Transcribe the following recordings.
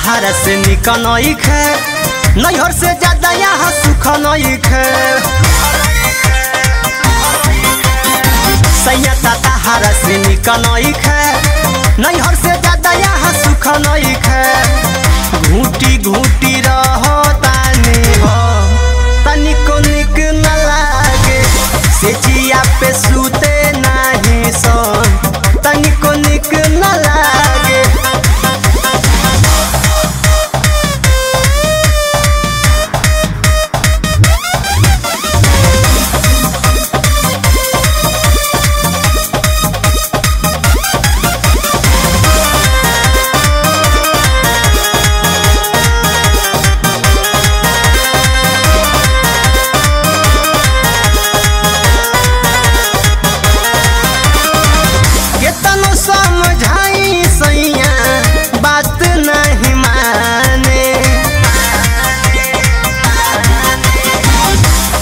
तहारा से निक नइखे, नैहर से ज्यादा यहाँ सुख नइखे। सैया तहारा से निक नइखे, नैहर से ज्यादा यहाँ सुख नइखे। घूटी घूटी रहो तानी हो, तनिको निक न लागे, से जिया पे सूते नाही सन, तनिको निक न लागे। समझाई सैया बात नहीं माने,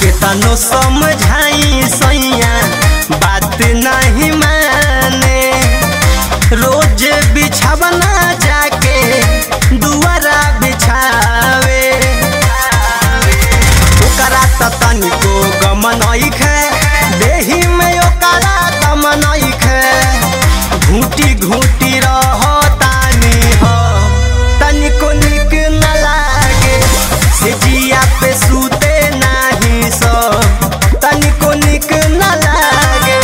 केतनो समझाई सैया बात नहीं माने। रोज बिछावना जाके दुआरा बिछावे, ओकरा त तनिको गम नइखे, देही में ओकरा दम नइखे। घूटी घूटी रहो तानी हो, तनिको निक न लागे, से जिया पे सूते नाही सो, तनिको निक न लागे।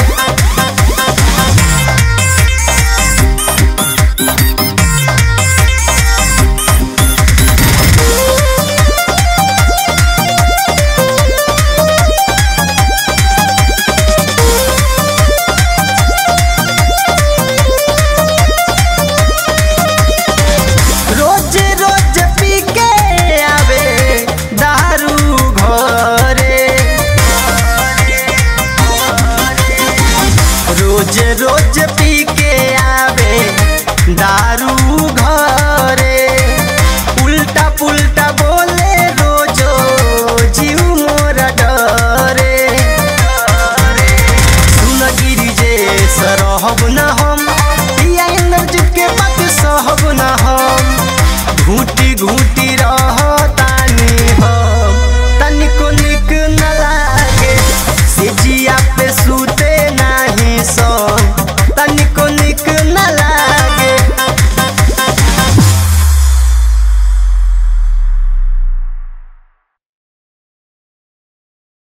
रोज रोज पी के आवे दारू घरे, उल्टा पुल्टा बोले रोजो जीव मोर डरे। सुन गिरी जे सरहब न हम, पिया इंद्रजीत के बात सहब न हम। घूटी घूटी रह